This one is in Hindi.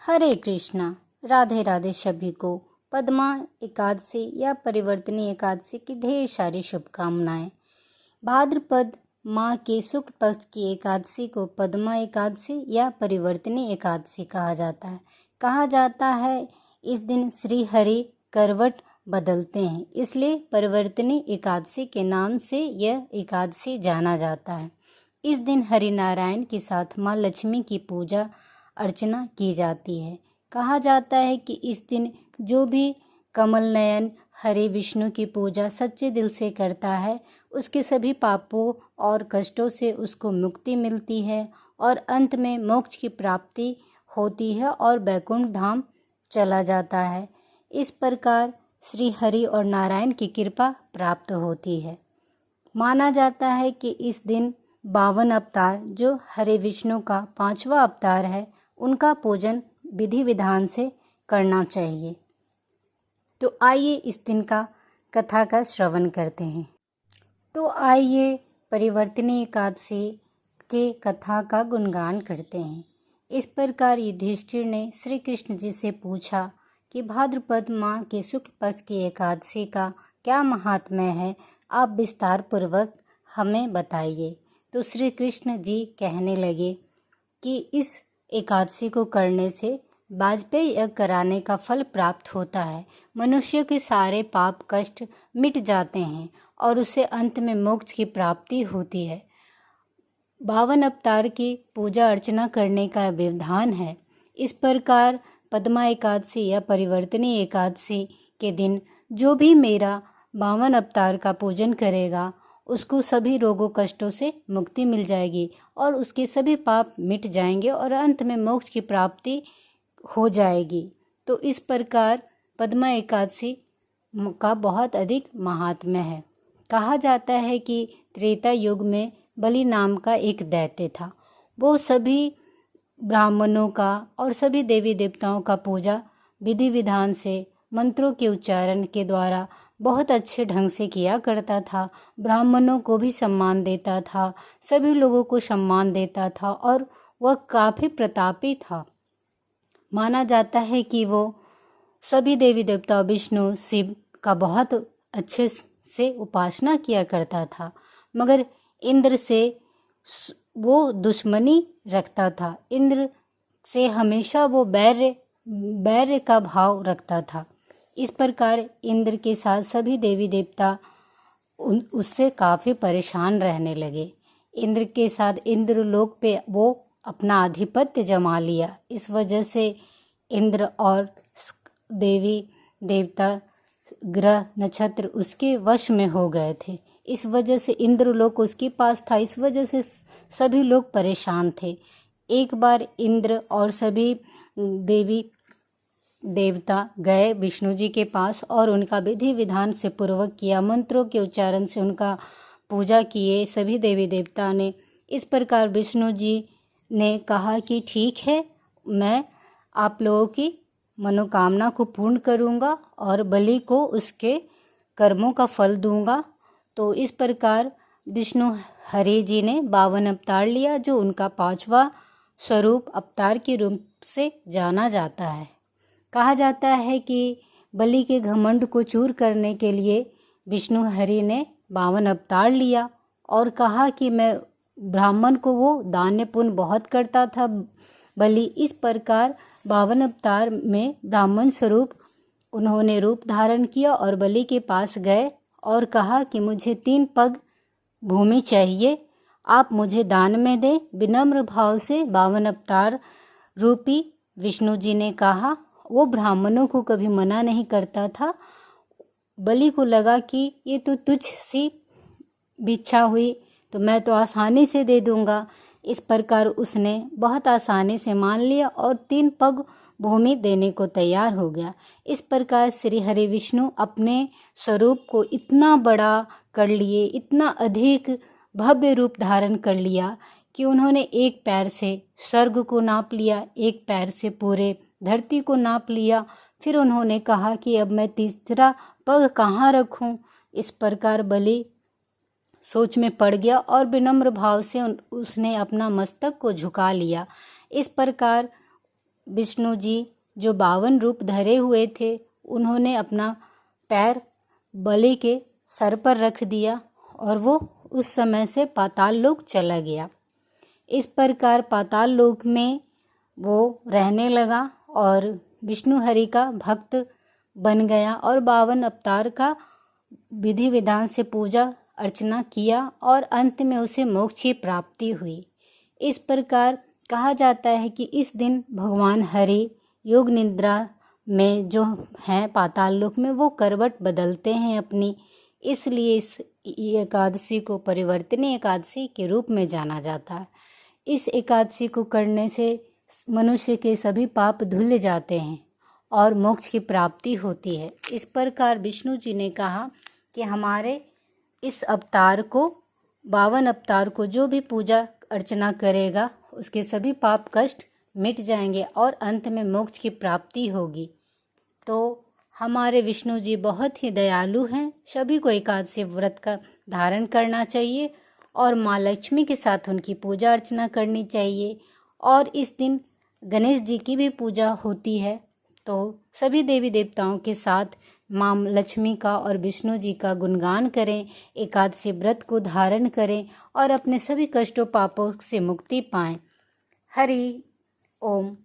हरे कृष्णा। राधे राधे सभी को पद्मा एकादशी या परिवर्तनी एकादशी की ढेर सारी शुभकामनाएं। भाद्रपद माह के शुक्ल पक्ष की एकादशी को पद्मा एकादशी या परिवर्तनी एकादशी कहा जाता है। कहा जाता है इस दिन श्री हरि करवट बदलते हैं, इसलिए परिवर्तनी एकादशी के नाम से यह एकादशी जाना जाता है। इस दिन हरि नारायण के साथ माँ लक्ष्मी की पूजा अर्चना की जाती है। कहा जाता है कि इस दिन जो भी कमल नयन हरे विष्णु की पूजा सच्चे दिल से करता है, उसके सभी पापों और कष्टों से उसको मुक्ति मिलती है और अंत में मोक्ष की प्राप्ति होती है और वैकुंठ धाम चला जाता है। इस प्रकार श्री हरि और नारायण की कृपा प्राप्त होती है। माना जाता है कि इस दिन 52 अवतार जो हरे विष्णु का 5वां अवतार है, उनका पूजन विधि विधान से करना चाहिए। तो आइए इस दिन का कथा का श्रवण करते हैं। तो आइए परिवर्तनी एकादशी के कथा का गुणगान करते हैं। इस प्रकार युधिष्ठिर ने श्री कृष्ण जी से पूछा कि भाद्रपद माह के शुक्ल पक्ष की एकादशी का क्या महात्म्य है, आप विस्तार पूर्वक हमें बताइए। तो श्री कृष्ण जी कहने लगे कि इस एकादशी को करने से वाजपेयी यज्ञ कराने का फल प्राप्त होता है। मनुष्य के सारे पाप कष्ट मिट जाते हैं और उसे अंत में मोक्ष की प्राप्ति होती है। 52 अवतार की पूजा अर्चना करने का विधान है। इस प्रकार पद्मा एकादशी या परिवर्तनी एकादशी के दिन जो भी मेरा 52 अवतार का पूजन करेगा, उसको सभी रोगों कष्टों से मुक्ति मिल जाएगी और उसके सभी पाप मिट जाएंगे और अंत में मोक्ष की प्राप्ति हो जाएगी। तो इस प्रकार पद्मा एकादशी का बहुत अधिक महात्म्य है। कहा जाता है कि त्रेता युग में बलि नाम का एक दैत्य था। वो सभी ब्राह्मणों का और सभी देवी देवताओं का पूजा विधि विधान से मंत्रों के उच्चारण के द्वारा बहुत अच्छे ढंग से किया करता था। ब्राह्मणों को भी सम्मान देता था, सभी लोगों को सम्मान देता था और वह काफ़ी प्रतापी था। माना जाता है कि वो सभी देवी देवता विष्णु शिव का बहुत अच्छे से उपासना किया करता था, मगर इंद्र से वो दुश्मनी रखता था। इंद्र से हमेशा वो बैर का भाव रखता था। इस प्रकार इंद्र के साथ सभी देवी देवता उससे काफ़ी परेशान रहने लगे। इंद्र के साथ इंद्रलोक पे वो अपना आधिपत्य जमा लिया। इस वजह से इंद्र और देवी देवता ग्रह नक्षत्र उसके वश में हो गए थे। इस वजह से इंद्रलोक उसके पास था। इस वजह से सभी लोग परेशान थे। एक बार इंद्र और सभी देवी देवता गए विष्णु जी के पास और उनका विधि विधान से पूर्वक किया, मंत्रों के उच्चारण से उनका पूजा किए सभी देवी देवता ने। इस प्रकार विष्णु जी ने कहा कि ठीक है, मैं आप लोगों की मनोकामना को पूर्ण करूंगा और बलि को उसके कर्मों का फल दूंगा। तो इस प्रकार विष्णु हरि जी ने 52 अवतार लिया, जो उनका 5वां स्वरूप अवतार के रूप से जाना जाता है। कहा जाता है कि बलि के घमंड को चूर करने के लिए विष्णु हरि ने 52 अवतार लिया और कहा कि मैं ब्राह्मण को वो दान पुण्य बहुत करता था बलि। इस प्रकार 52 अवतार में ब्राह्मण स्वरूप उन्होंने रूप धारण किया और बलि के पास गए और कहा कि मुझे 3 पग भूमि चाहिए, आप मुझे दान में दें। विनम्र भाव से 52 अवतार रूपी विष्णु जी ने कहा। वो ब्राह्मणों को कभी मना नहीं करता था। बलि को लगा कि ये तो तुझ सी भिक्षा हुई, तो मैं तो आसानी से दे दूंगा। इस प्रकार उसने बहुत आसानी से मान लिया और 3 पग भूमि देने को तैयार हो गया। इस प्रकार श्री हरि विष्णु अपने स्वरूप को इतना बड़ा कर लिए, इतना अधिक भव्य रूप धारण कर लिया कि उन्होंने एक पैर से स्वर्ग को नाप लिया, एक पैर से पूरे धरती को नाप लिया। फिर उन्होंने कहा कि अब मैं तीसरा पग कहाँ रखूं। इस प्रकार बलि सोच में पड़ गया और विनम्र भाव से उसने अपना मस्तक को झुका लिया। इस प्रकार विष्णु जी जो 52 रूप धरे हुए थे, उन्होंने अपना पैर बलि के सर पर रख दिया और वो उस समय से पाताल लोक चला गया। इस प्रकार पाताल लोक में वो रहने लगा और विष्णु हरि का भक्त बन गया और 52 अवतार का विधि विधान से पूजा अर्चना किया और अंत में उसे मोक्ष की प्राप्ति हुई। इस प्रकार कहा जाता है कि इस दिन भगवान हरि योग निद्रा में जो हैं पाताल लोक में, वो करवट बदलते हैं अपनी, इसलिए इस एकादशी को परिवर्तनीय एकादशी के रूप में जाना जाता है। इस एकादशी को करने से मनुष्य के सभी पाप धुल जाते हैं और मोक्ष की प्राप्ति होती है। इस प्रकार विष्णु जी ने कहा कि हमारे इस अवतार को 52 अवतार को जो भी पूजा अर्चना करेगा उसके सभी पाप कष्ट मिट जाएंगे और अंत में मोक्ष की प्राप्ति होगी। तो हमारे विष्णु जी बहुत ही दयालु हैं। सभी को एकादशी व्रत का धारण करना चाहिए और माँ लक्ष्मी के साथ उनकी पूजा अर्चना करनी चाहिए। और इस दिन गणेश जी की भी पूजा होती है। तो सभी देवी देवताओं के साथ माँ लक्ष्मी का और विष्णु जी का गुणगान करें, एकादशी व्रत को धारण करें और अपने सभी कष्टों पापों से मुक्ति पाएं। हरि ओम।